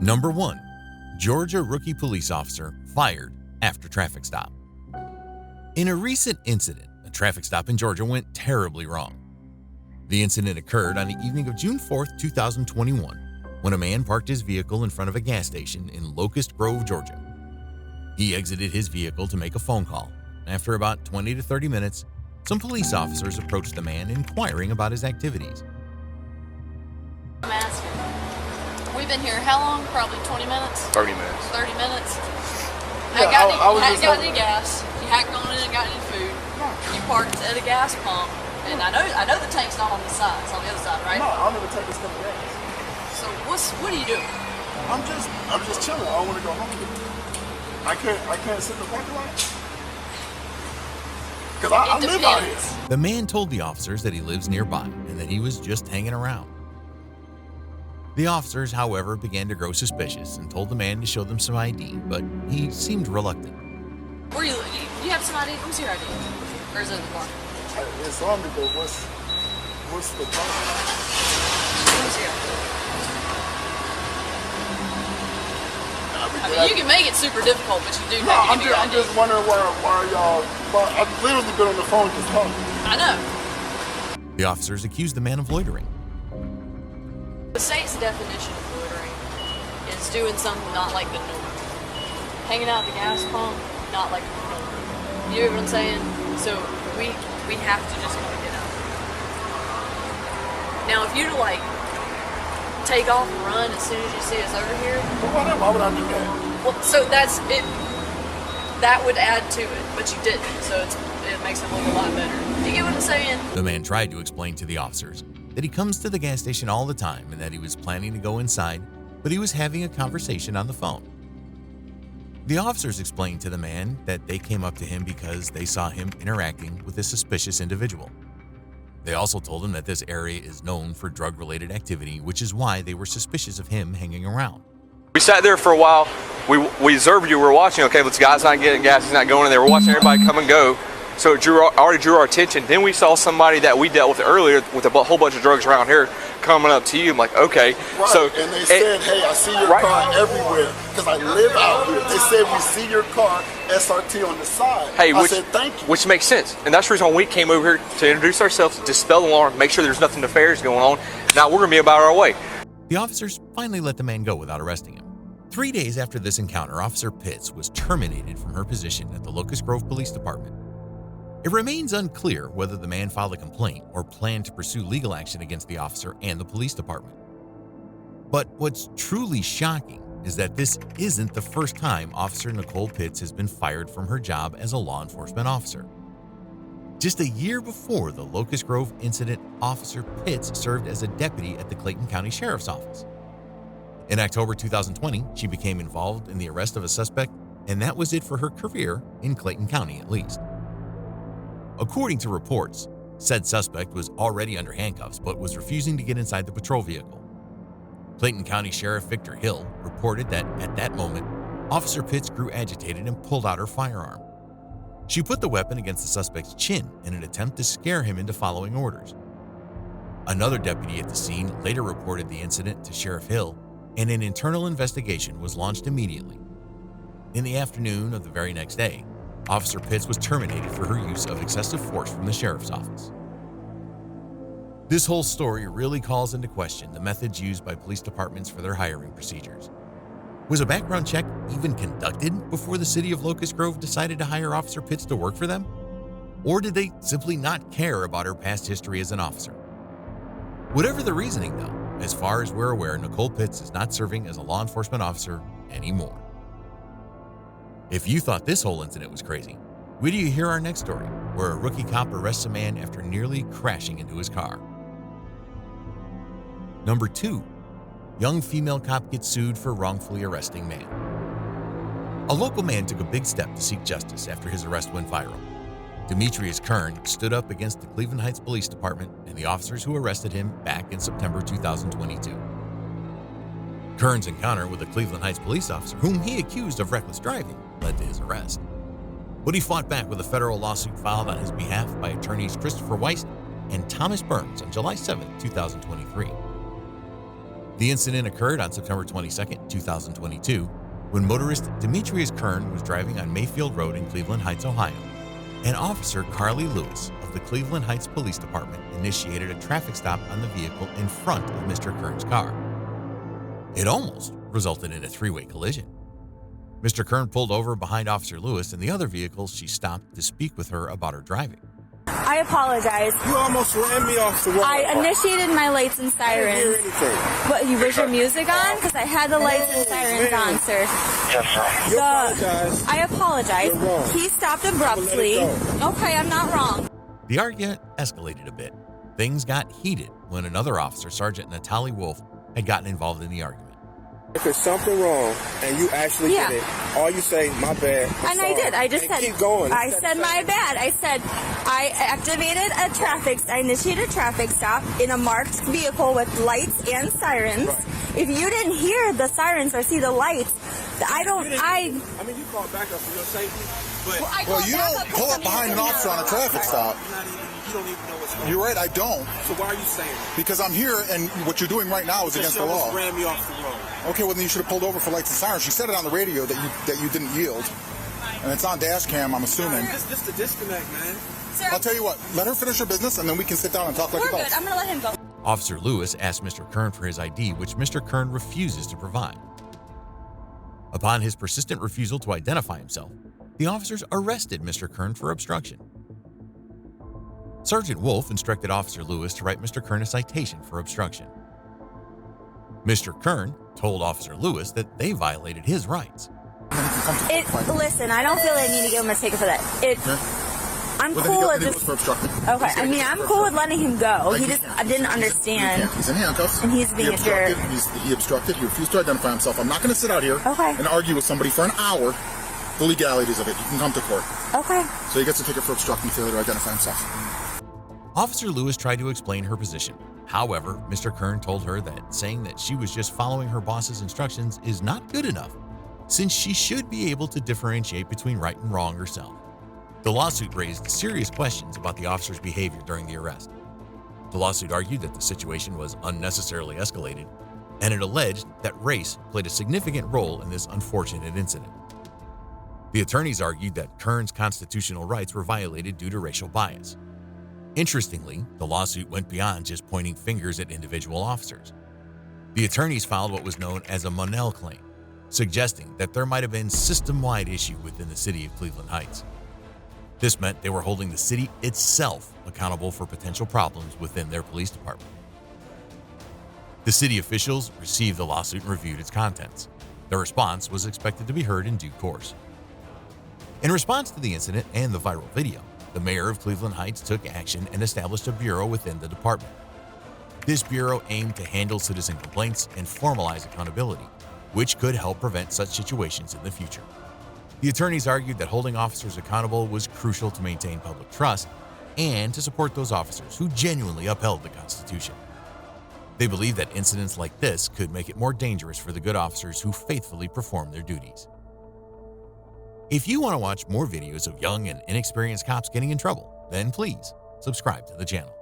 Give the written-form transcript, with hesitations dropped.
Number 1. Georgia rookie police officer fired after traffic stop. In a recent incident, a traffic stop in Georgia went terribly wrong. The incident occurred on the evening of June 4, 2021, when a man parked his vehicle in front of a gas station in Locust Grove, Georgia. He exited his vehicle to make a phone call. After about 20 to 30 minutes, some police officers approached the man inquiring about his activities. I'm asking. We've been here how long? Probably 20 minutes? 30 minutes. 30 minutes? Yeah, You hadn't got any gas. You hadn't gone in and got any food. You parked at a gas pump. And I know the tank's not on this side. It's on the other side, right? No, I don't even take this stuff gas. So what are you doing? I'm just chilling. I don't want to go home. I can't sit in the parking lot. Because I live out here. The man told the officers that he lives nearby and that he was just hanging around. The officers, however, began to grow suspicious and told the man to show them some ID, but he seemed reluctant. Where you have some ID? Let me see your ID. Or is it in the car? It's on me, but what's the problem? Let me see your ID. You can make it super difficult, but you do have to give I'm just wondering why y'all... I've literally been on the phone just talking. I know. The officers accused the man of loitering. The state's definition of loitering is doing something not like the norm. Hanging out at the gas pump, not like the norm. You know what I'm saying? So we have to just want to get out. Now, if you to like take off and run as soon as you see us over here. But why would I do that? Well, so that's it. That would add to it, but you didn't. So it makes it look a lot better. Do you get what I'm saying? The man tried to explain to the officers that he comes to the gas station all the time and that he was planning to go inside, but he was having a conversation on the phone. The officers explained to the man that they came up to him because they saw him interacting with a suspicious individual. They also told him that this area is known for drug-related activity, which is why they were suspicious of him hanging around. We sat there for a while. We observed you. We were watching. Okay, this guy's not getting gas. He's not going in there. We're watching everybody come and go. So it already drew our attention. Then we saw somebody that we dealt with earlier with a whole bunch of drugs around here coming up to you. I'm like, okay. Right. So and they said, hey, I see your car everywhere because I live out here. They said we see your car SRT on the side. Hey, I said thank you. Which makes sense. And that's the reason why we came over here to introduce ourselves, dispel the alarm, make sure there's nothing nefarious going on. Now we're going to be about our way. The officers finally let the man go without arresting him. 3 days after this encounter, Officer Pitts was terminated from her position at the Locust Grove Police Department. It remains unclear whether the man filed a complaint or planned to pursue legal action against the officer and the police department. But what's truly shocking is that this isn't the first time Officer Nicole Pitts has been fired from her job as a law enforcement officer. Just a year before the Locust Grove incident, Officer Pitts served as a deputy at the Clayton County Sheriff's Office. In October 2020, she became involved in the arrest of a suspect, and that was it for her career in Clayton County, at least. According to reports, said suspect was already under handcuffs but was refusing to get inside the patrol vehicle. Clayton County Sheriff Victor Hill reported that at that moment, Officer Pitts grew agitated and pulled out her firearm. She put the weapon against the suspect's chin in an attempt to scare him into following orders. Another deputy at the scene later reported the incident to Sheriff Hill, and an internal investigation was launched immediately. In the afternoon of the very next day, Officer Pitts was terminated for her use of excessive force from the sheriff's office. This whole story really calls into question the methods used by police departments for their hiring procedures. Was a background check even conducted before the city of Locust Grove decided to hire Officer Pitts to work for them? Or did they simply not care about her past history as an officer? Whatever the reasoning, though, as far as we're aware, Nicole Pitts is not serving as a law enforcement officer anymore. If you thought this whole incident was crazy, wait till you hear our next story, where a rookie cop arrests a man after nearly crashing into his car. Number 2, young female cop gets sued for wrongfully arresting man. A local man took a big step to seek justice after his arrest went viral. Demetrius Kern stood up against the Cleveland Heights Police Department and the officers who arrested him back in September 2022. Kern's encounter with a Cleveland Heights police officer, whom he accused of reckless driving, led to his arrest. But he fought back with a federal lawsuit filed on his behalf by attorneys Christopher Weiss and Thomas Burns on July 7, 2023. The incident occurred on September 22, 2022, when motorist Demetrius Kern was driving on Mayfield Road in Cleveland Heights, Ohio, and Officer Carly Lewis of the Cleveland Heights Police Department initiated a traffic stop on the vehicle in front of Mr. Kern's car. It almost resulted in a three-way collision. Mr. Kern pulled over behind Officer Lewis and the other vehicle she stopped to speak with her about her driving. I apologize. You almost ran me off the road. I initiated my lights and sirens. I didn't hear anything. What, was your music on? Because I had the lights and sirens on, sir. Yes, sir. You apologize. I apologize. You're wrong. He stopped abruptly. Okay, I'm not wrong. The argument escalated a bit. Things got heated when another officer, Sergeant Natalie Wolf, had gotten involved in the argument. If there's something wrong and you actually did it, all you say, my bad. And I did. I just said, keep going. I said my bad. I said I activated I initiated a traffic stop in a marked vehicle with lights and sirens. Right. If you didn't hear the sirens or see the lights, I mean, you called back up for your safety, but well, you don't pull up behind an officer on a traffic stop. you don't even know what's going on. You're right, I don't. So why are you saying that? Because I'm here, and what you're doing right now is against the law. You ran me off the road. Okay, well then you should have pulled over for lights and sirens. She said it on the radio that you didn't yield, and it's on dash cam, I'm assuming. This the disconnect, man. Sir, I'll tell you what, let her finish her business, and then we can sit down and talk like we're adults. good. I'm gonna let him go. Officer Lewis asked Mr. Kern for his ID, which Mr. Kern refuses to provide. Upon his persistent refusal to identify himself, the officers arrested Mr. Kern for obstruction. Sergeant Wolf instructed Officer Lewis to write Mr. Kern a citation for obstruction. Mr. Kern told Officer Lewis that they violated his rights. Listen, I don't feel like I need to give him a ticket for that. I'm cool with just. Okay, I mean, I'm cool with letting him go. I didn't understand. He's in handcuffs. And he's being a jerk. He obstructed. He refused to identify himself. I'm not going to sit out here and argue with somebody for an hour the legalities of it. He can come to court. Okay. So he gets a ticket for obstructing failure to identify himself. Officer Lewis tried to explain her position. However, Mr. Kern told her that saying that she was just following her boss's instructions is not good enough, since she should be able to differentiate between right and wrong herself. The lawsuit raised serious questions about the officer's behavior during the arrest. The lawsuit argued that the situation was unnecessarily escalated, and it alleged that race played a significant role in this unfortunate incident. The attorneys argued that Kern's constitutional rights were violated due to racial bias. Interestingly, the lawsuit went beyond just pointing fingers at individual officers. The attorneys filed what was known as a Monell claim, suggesting that there might have been system-wide issue within the city of Cleveland Heights. This meant they were holding the city itself accountable for potential problems within their police department. The city officials received the lawsuit and reviewed its contents. Their response was expected to be heard in due course. In response to the incident and the viral video, the mayor of Cleveland Heights took action and established a bureau within the department. This bureau aimed to handle citizen complaints and formalize accountability, which could help prevent such situations in the future. The attorneys argued that holding officers accountable was crucial to maintain public trust and to support those officers who genuinely upheld the Constitution. They believe that incidents like this could make it more dangerous for the good officers who faithfully perform their duties. If you want to watch more videos of young and inexperienced cops getting in trouble, then please subscribe to the channel.